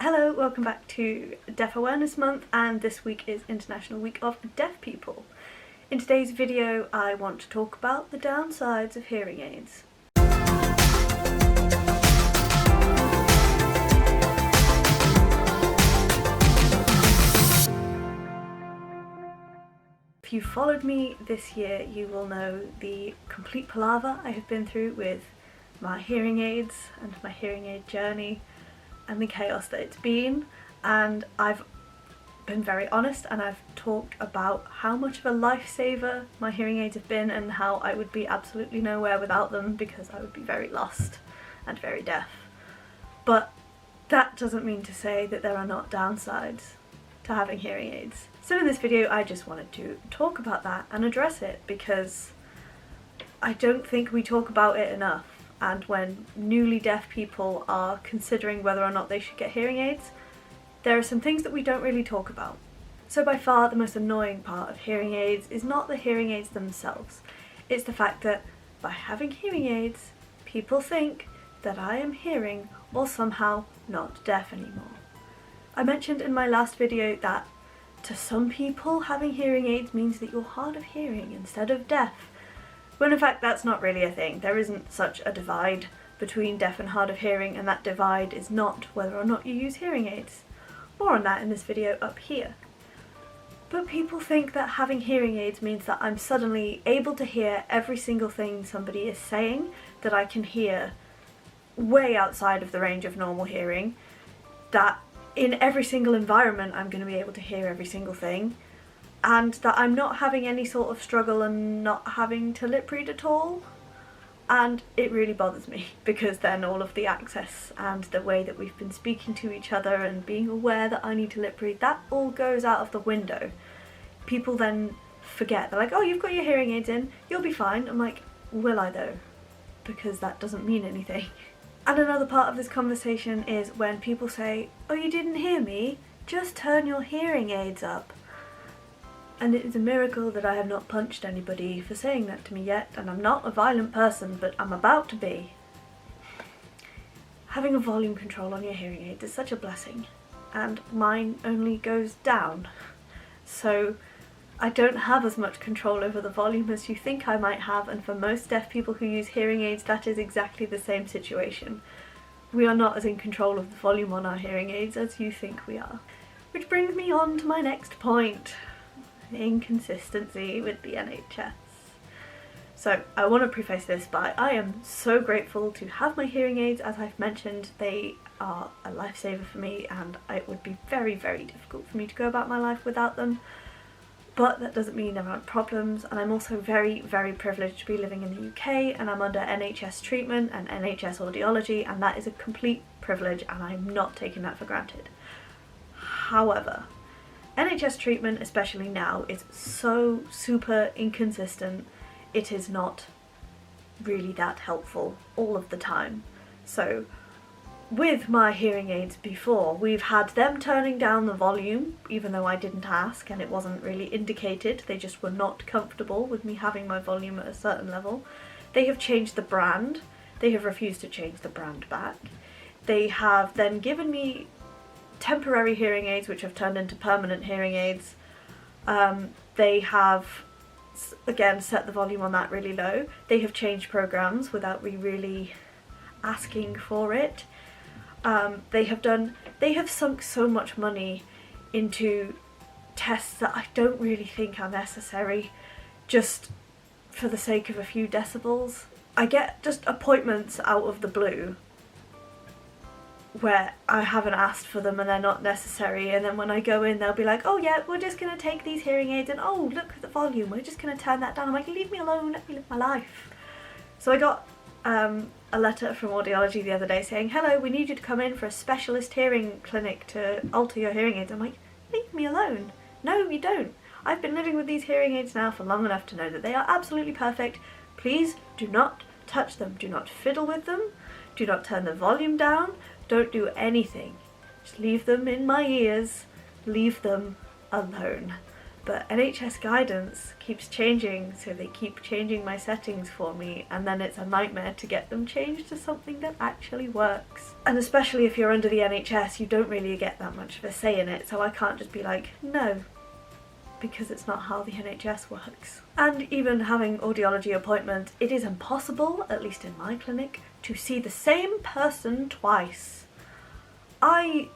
Hello, welcome back to Deaf Awareness Month, and this week is International Week of Deaf People. In today's video I want to talk about the downsides of hearing aids. If you followed me this year, you will know the complete palaver I have been through with my hearing aids and my hearing aid journey and the chaos that it's been, and I've been very honest and I've talked about how much of a lifesaver my hearing aids have been and how I would be absolutely nowhere without them because I would be very lost and very deaf. But that doesn't mean to say that there are not downsides to having hearing aids. So in this video I just wanted to talk about that and address it because I don't think we talk about it enough. And when newly deaf people are considering whether or not they should get hearing aids, there are some things that we don't really talk about. So by far the most annoying part of hearing aids is not the hearing aids themselves. It's the fact that by having hearing aids, people think that I am hearing or somehow not deaf anymore. I mentioned in my last video that to some people having hearing aids means that you're hard of hearing instead of deaf. When in fact that's not really a thing. There isn't such a divide between deaf and hard of hearing, and that divide is not whether or not you use hearing aids. More on that in this video up here. But people think that having hearing aids means that I'm suddenly able to hear every single thing somebody is saying, that I can hear way outside of the range of normal hearing, that in every single environment I'm going to be able to hear every single thing, and that I'm not having any sort of struggle and not having to lip read at all. And it really bothers me because then all of the access and the way that we've been speaking to each other and being aware that I need to lip read, that all goes out of the window. People then forget. They're like, oh, you've got your hearing aids in, you'll be fine. I'm like, will I though? Because that doesn't mean anything. And another part of this conversation is when people say, oh, you didn't hear me? Just turn your hearing aids up. And it is a miracle that I have not punched anybody for saying that to me yet, and I'm not a violent person, but I'm about to be. Having a volume control on your hearing aids is such a blessing, and mine only goes down. So I don't have as much control over the volume as you think I might have, and for most deaf people who use hearing aids that is exactly the same situation. We are not as in control of the volume on our hearing aids as you think we are. Which brings me on to my next point. Inconsistency with the NHS. So I want to preface this by I am so grateful to have my hearing aids. As I've mentioned, they are a lifesaver for me, and it would be very, very difficult for me to go about my life without them. But that doesn't mean there aren't problems, and I'm also very, very privileged to be living in the UK, and I'm under NHS treatment and NHS audiology, and that is a complete privilege, and I'm not taking that for granted. However, NHS treatment, especially now, is so super inconsistent. It is not really that helpful all of the time. So with my hearing aids before, we've had them turning down the volume, even though I didn't ask and it wasn't really indicated. They just were not comfortable with me having my volume at a certain level. They have changed the brand. They have refused to change the brand back. They have then given me temporary hearing aids which have turned into permanent hearing aids. They have again set the volume on that really low. They have changed programs without me really asking for it. They have sunk so much money into tests that I don't really think are necessary just for the sake of a few decibels. I get just appointments out of the blue where I haven't asked for them and they're not necessary, and then when I go in they'll be like, oh yeah, we're just going to take these hearing aids and oh look at the volume, we're just going to turn that down. I'm like, leave me alone, let me live my life. So I got a letter from audiology the other day saying, hello, we need you to come in for a specialist hearing clinic to alter your hearing aids. I'm like, leave me alone. No, you don't. I've been living with these hearing aids now for long enough to know that they are absolutely perfect. Please do not touch them, do not fiddle with them, do not turn the volume down. Don't do anything. Just leave them in my ears. Leave them alone. But NHS guidance keeps changing, so they keep changing my settings for me, and then it's a nightmare to get them changed to something that actually works. And especially if you're under the NHS, you don't really get that much of a say in it, so I can't just be like, no, because it's not how the NHS works. And even having audiology appointments, it is impossible, at least in my clinic, to see the same person twice. I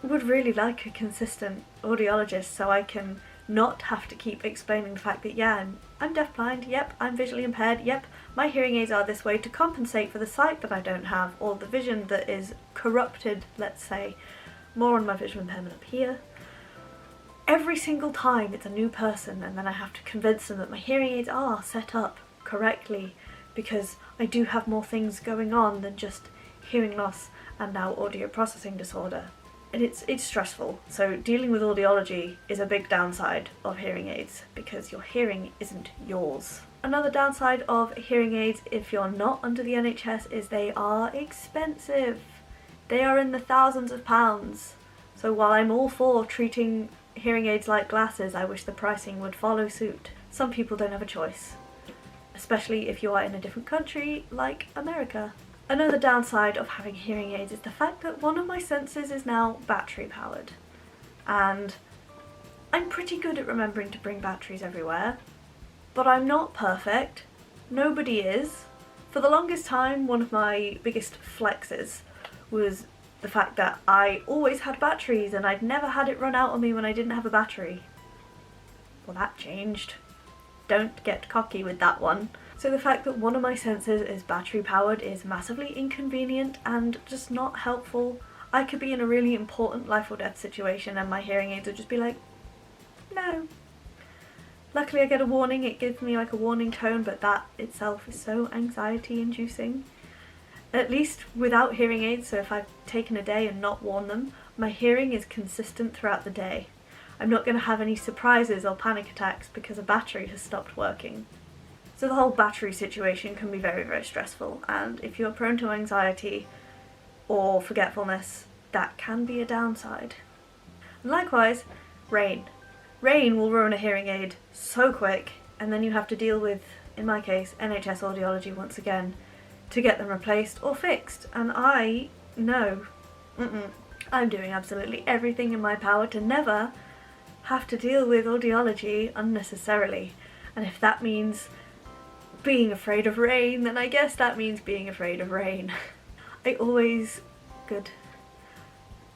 would really like a consistent audiologist so I can not have to keep explaining the fact that, yeah, I'm deafblind, yep, I'm visually impaired, yep, my hearing aids are this way to compensate for the sight that I don't have, or the vision that is corrupted, let's say. More on my visual impairment up here. Every single time it's a new person, and then I have to convince them that my hearing aids are set up correctly, because I do have more things going on than just hearing loss and now audio processing disorder. And it's stressful, so dealing with audiology is a big downside of hearing aids, because your hearing isn't yours. Another downside of hearing aids, if you're not under the NHS, is they are expensive. They are in the thousands of pounds. So while I'm all for treating hearing aids like glasses, I wish the pricing would follow suit. Some people don't have a choice, especially if you are in a different country like America. Another downside of having hearing aids is the fact that one of my senses is now battery powered, and I'm pretty good at remembering to bring batteries everywhere, but I'm not perfect. Nobody is. For the longest time, one of my biggest flexes was the fact that I always had batteries and I'd never had it run out on me when I didn't have a battery. Well, that changed. Don't get cocky with that one. So the fact that one of my sensors is battery powered is massively inconvenient and just not helpful. I could be in a really important life or death situation and my hearing aids would just be like, no. Luckily I get a warning, it gives me like a warning tone, but that itself is so anxiety inducing. At least without hearing aids, so if I've taken a day and not worn them, my hearing is consistent throughout the day. I'm not going to have any surprises or panic attacks because a battery has stopped working. So the whole battery situation can be very, very stressful, and if you're prone to anxiety or forgetfulness, that can be a downside. And likewise, rain. Rain will ruin a hearing aid so quick, and then you have to deal with, in my case, NHS audiology once again to get them replaced or fixed, and I know, I'm doing absolutely everything in my power to never have to deal with audiology unnecessarily, and if that means being afraid of rain, then I guess that means being afraid of rain. I always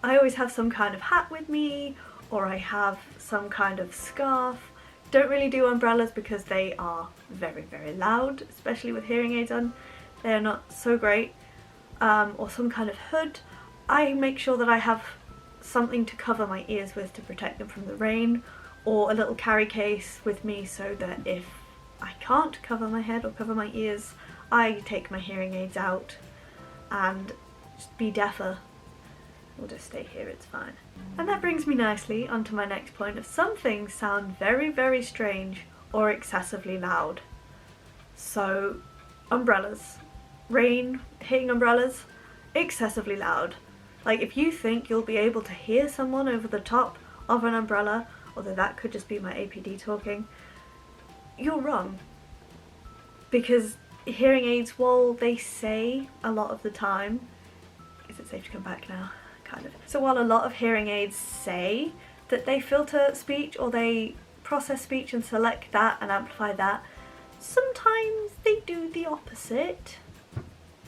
have some kind of hat with me, or I have some kind of scarf. Don't really do umbrellas because they are very, very loud, especially with hearing aids on. They are not so great. Or some kind of hood. I make sure that I have something to cover my ears with to protect them from the rain, or a little carry case with me so that if I can't cover my head or cover my ears, I take my hearing aids out and just be deafer. We'll just stay here, it's fine. And that brings me nicely onto my next point of some things sound very, very strange or excessively loud. So, umbrellas. Rain, hitting umbrellas, excessively loud. Like, if you think you'll be able to hear someone over the top of an umbrella, although that could just be my APD talking, you're wrong. Because hearing aids, while they say a lot of the time, is it safe to come back now? Kind of. So while a lot of hearing aids say that they filter speech or they process speech and select that and amplify that, sometimes they do the opposite.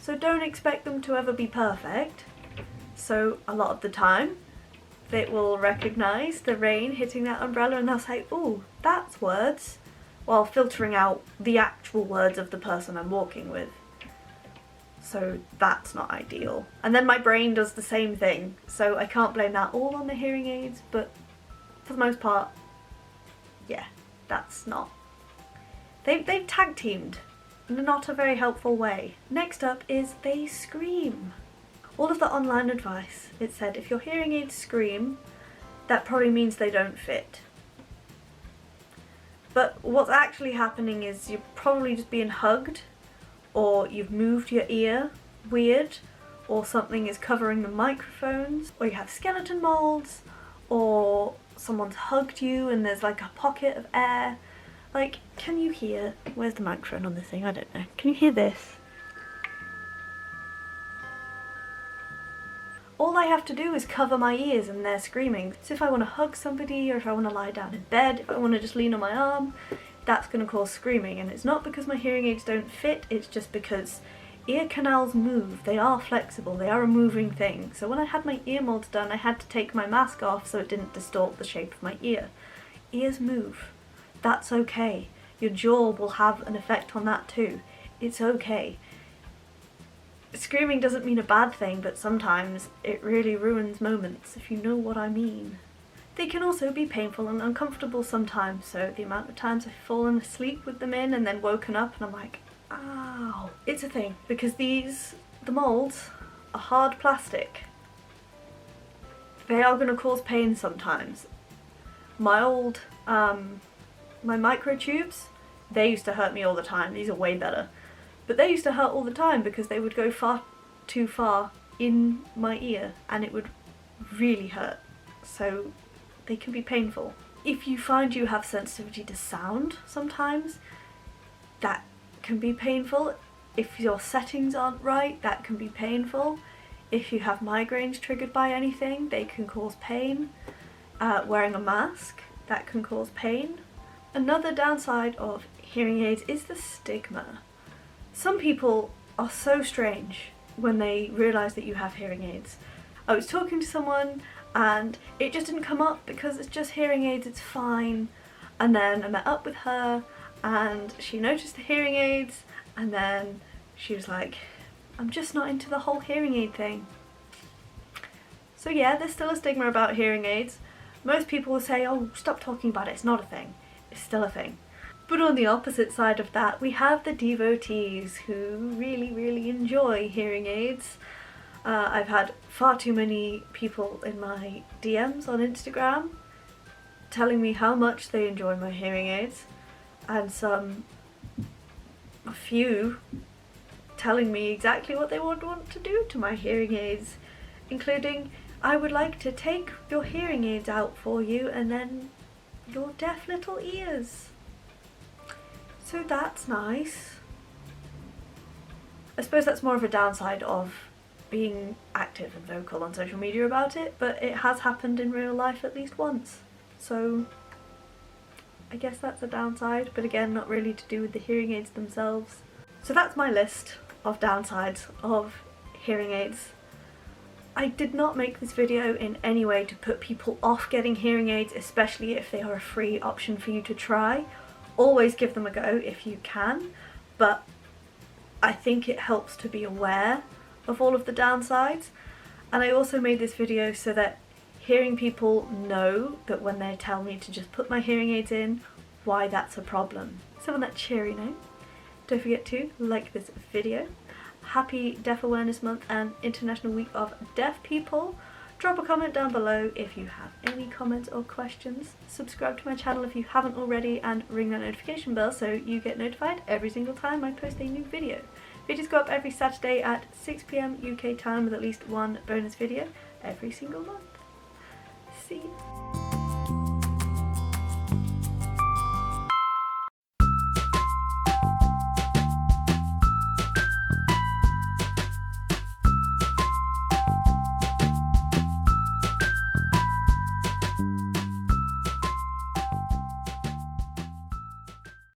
So don't expect them to ever be perfect. So a lot of the time, they will recognise the rain hitting that umbrella and they'll say, "Ooh, that's words," while filtering out the actual words of the person I'm walking with. So that's not ideal. And then my brain does the same thing, so I can't blame that all on the hearing aids, but for the most part, yeah, that's not. They've tag teamed in not a very helpful way. Next up is they scream. All of the online advice, it said if your hearing aids scream, that probably means they don't fit. But what's actually happening is you're probably just being hugged, or you've moved your ear weird, or something is covering the microphones, or you have skeleton molds, or someone's hugged you and there's like a pocket of air. Like, can you hear, where's the microphone on this thing? I don't know. Can you hear this? All I have to do is cover my ears and they're screaming. So if I want to hug somebody, or if I want to lie down in bed, if I want to just lean on my arm, that's going to cause screaming. And it's not because my hearing aids don't fit, it's just because ear canals move. They are flexible, they are a moving thing. So when I had my ear molds done, I had to take my mask off so it didn't distort the shape of my ear. Ears move. That's okay. Your jaw will have an effect on that too. It's okay. Screaming doesn't mean a bad thing, but sometimes it really ruins moments, if you know what I mean. They can also be painful and uncomfortable sometimes, so the amount of times I've fallen asleep with them in and then woken up and I'm like, ow. It's a thing, because the molds are hard plastic. They are going to cause pain sometimes. My old, my microtubes, they used to hurt me all the time. These are way better. But they used to hurt all the time because they would go far too far in my ear and it would really hurt. So they can be painful. If you find you have sensitivity to sound sometimes, that can be painful. If your settings aren't right, that can be painful. If you have migraines triggered by anything, they can cause pain. Wearing a mask, that can cause pain. Another downside of hearing aids is the stigma. Some people are so strange when they realise that you have hearing aids. I was talking to someone and it just didn't come up because it's just hearing aids, it's fine. And then I met up with her and she noticed the hearing aids and then she was like, I'm just not into the whole hearing aid thing. So yeah, there's still a stigma about hearing aids. Most people will say, oh, stop talking about it, it's not a thing. It's still a thing. But on the opposite side of that, we have the devotees who really, really enjoy hearing aids. I've had far too many people in my DMs on Instagram telling me how much they enjoy my hearing aids, and a few telling me exactly what they would want to do to my hearing aids, including, I would like to take your hearing aids out for you and then your deaf little ears. So that's nice. I suppose that's more of a downside of being active and vocal on social media about it, but it has happened in real life at least once. So I guess that's a downside, but again, not really to do with the hearing aids themselves. So that's my list of downsides of hearing aids. I did not make this video in any way to put people off getting hearing aids, especially if they are a free option for you to try. Always give them a go if you can, but I think it helps to be aware of all of the downsides. And I also made this video so that hearing people know that when they tell me to just put my hearing aids in, why that's a problem. So on that cheery note, don't forget to like this video. Happy Deaf Awareness Month and International Week of Deaf People. Drop a comment down below if you have any comments or questions. Subscribe to my channel if you haven't already and ring that notification bell so you get notified every single time I post a new video. Videos go up every Saturday at 6 PM UK time with at least one bonus video every single month. See you.